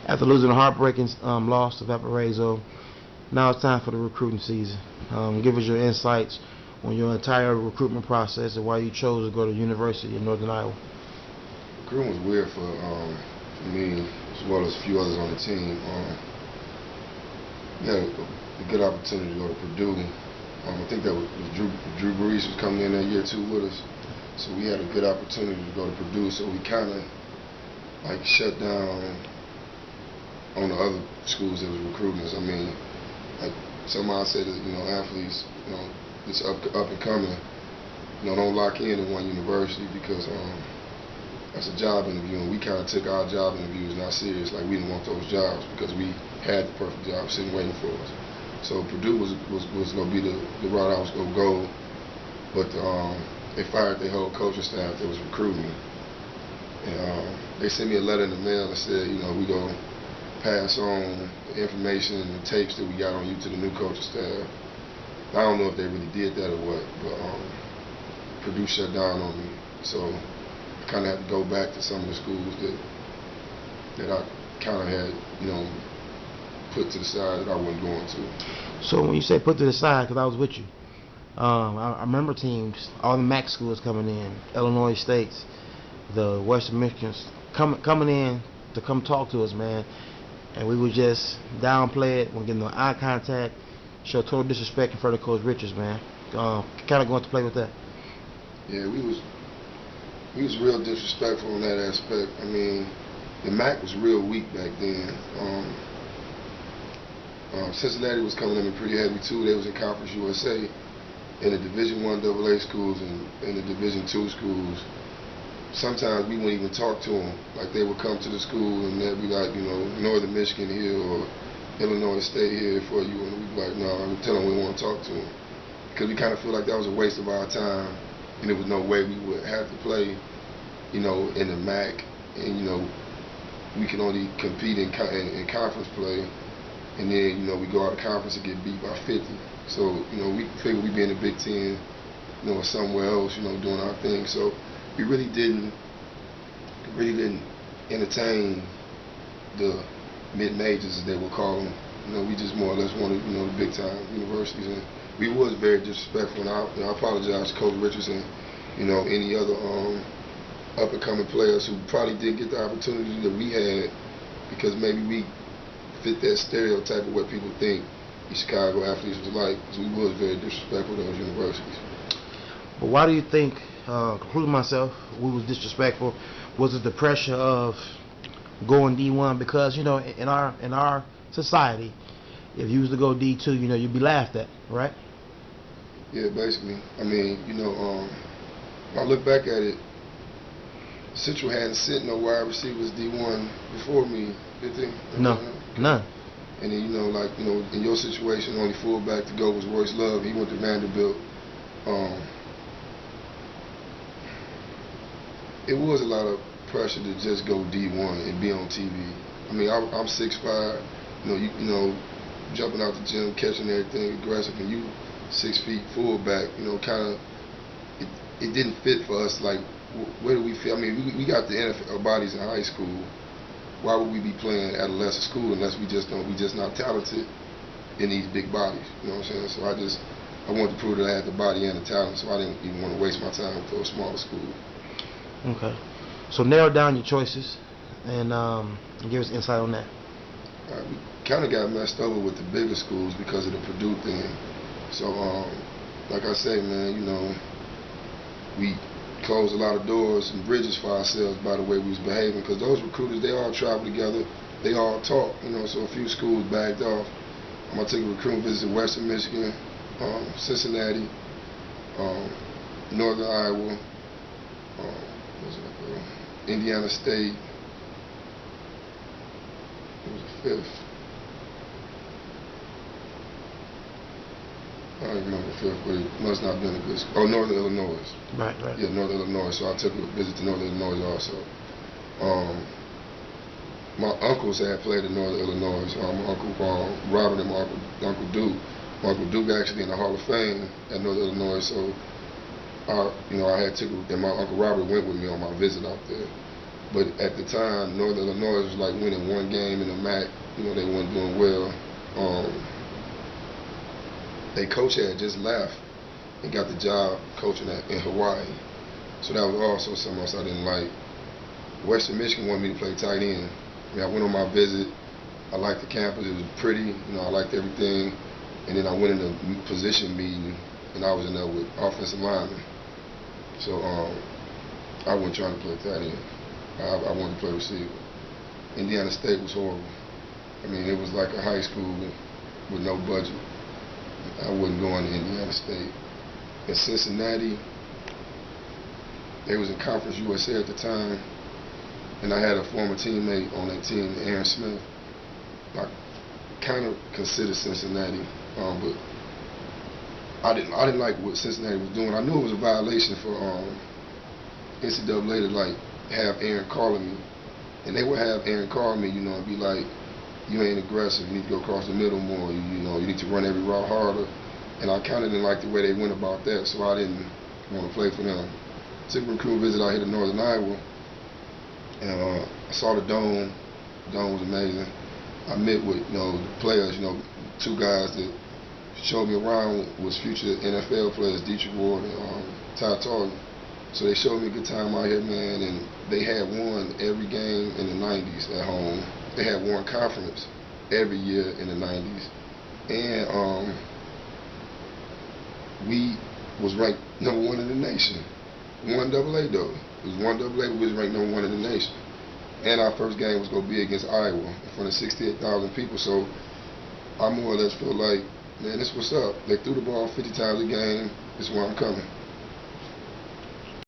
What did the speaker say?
After losing a heartbreaking loss to Valparaiso, now it's time for the recruiting season. Give us your insights on your entire recruitment process and why you chose to go to the University of Northern Iowa. Recruiting was weird for me as well as a few others on the team. We had a good opportunity to go to Purdue. I think that was Drew Brees was coming in that year too with us. So we had a good opportunity to go to Purdue. So we kind of like shut down on the other schools that was recruiting us. I mean, like somebody said that, athletes, it's up and coming, don't lock in at one university because that's a job interview, and we kind of took our job interviews not serious. Like we didn't want those jobs because we had the perfect job sitting waiting for us. So Purdue was going to be the route I was going to go, but they fired their whole coaching staff that was recruiting me. And they sent me a letter in the mail that said, we going to pass on the information and the tapes that we got on you to the new coaching staff. I don't know if they really did that or what, but Purdue shut down on me. So I kind of had to go back to some of the schools that I kind of had, put to the side that I wasn't going to. So when you say put to the side, because I was with you, I remember teams, all the MAC schools coming in, Illinois States, the Western Michigans, coming in to come talk to us, man. And we would just downplay it, wouldn't get no eye contact, show total disrespect in front of Coach Richards, man. Kind of going to play with that. Yeah, we was real disrespectful in that aspect. I mean, the MAC was real weak back then. Cincinnati was coming in pretty heavy too. They was in Conference USA, in the Division I AA schools and in the Division II schools. Sometimes we wouldn't even talk to them. Like they would come to the school and they'd be like, Northern Michigan here or Illinois State here for you, and we'd be like, no, I'm telling them we want to talk to them because we kind of feel like that was a waste of our time, and there was no way we would have to play, in the MAC, and we can only compete in conference play. And then, we go out of conference and get beat by 50. So, we figured we'd be in the Big Ten, or somewhere else, doing our thing. So we really didn't entertain the mid-majors, as they would call them. We just more or less wanted, the big-time universities. And we was very disrespectful. And I apologize to Coach Richards and, any other up-and-coming players who probably didn't get the opportunity that we had because maybe we fit that stereotype of what people think the Chicago athletes was like, because we was very disrespectful to those universities. But why do you think, including myself, we was disrespectful? Was it the pressure of going D1? Because, in our society, if you was to go D2, you'd be laughed at, right? Yeah, basically. I mean, when I look back at it, Central hadn't sent no wide receivers D1 before me, did they? No, none. And then, in your situation, the only fullback to go was Royce Love. He went to Vanderbilt. It was a lot of pressure to just go D1 and be on TV. I mean, I'm 6'5", jumping out the gym, catching everything aggressive, and you 6 feet fullback, kind of, it didn't fit for us. Like, where do we fit? I mean, we got the NFL bodies in high school. Why would we be playing at a lesser school unless we just not talented in these big bodies? You know what I'm saying? So I wanted to prove that I had the body and the talent, so I didn't even want to waste my time for a smaller school. Okay. So narrow down your choices and give us insight on that. We kind of got messed over with the bigger schools because of the Purdue thing. So, like I say, man, we closed a lot of doors and bridges for ourselves by the way we was behaving, because those recruiters, they all travel together, they all talk, so a few schools backed off. I'm going to take a recruiting visit to Western Michigan, Cincinnati, Northern Iowa, Indiana State. It was the fifth. I don't remember the fifth, but it must not have been a good school. Oh, Northern Illinois. Right. Yeah, Northern Illinois. So I took a visit to Northern Illinois also. My uncles had played in Northern Illinois. My Uncle Robert and my Uncle Duke. My Uncle Duke actually in the Hall of Fame at Northern Illinois. So I had and my Uncle Robert went with me on my visit out there. But at the time, Northern Illinois was like winning one game in the MAC. You know, they weren't doing well. Their coach had just left and got the job coaching in Hawaii. So that was also something else I didn't like. Western Michigan wanted me to play tight end. I mean, I went on my visit. I liked the campus. It was pretty. You know, I liked everything. And then I went in the position meeting, and I was in there with offensive linemen. So I wasn't trying to play tight end. I wanted to play receiver. Indiana State was horrible. I mean, it was like a high school with no budget. I wasn't going to Indiana State. In Cincinnati, they was in Conference USA at the time, and I had a former teammate on that team, Aaron Smith. I kind of considered Cincinnati, but I didn't like what Cincinnati was doing. I knew it was a violation for NCAA to like have Aaron calling me, and they would have Aaron call me, you know, and be like, "You ain't aggressive. You need to go across the middle more. You know, you need to run every route harder." And I kind of didn't like the way they went about that, so I didn't want to play for them. Took a recruit visit out here to Northern Iowa, and I saw the dome. The dome was amazing. I met with, you know, the players. You know, two guys that showed me around was future NFL players, Dietrich Ward and Ty Tarleton. So they showed me a good time out here, man, and they had won every game in the 90s at home. They had won conference every year in the 90s. And we was ranked #1 in the nation. 1AA though. It was 1AA, we was ranked #1 in the nation. And our first game was going to be against Iowa in front of 68,000 people. So I more or less feel like, man, this what's up. They threw the ball 50 times a game. This is where I'm coming.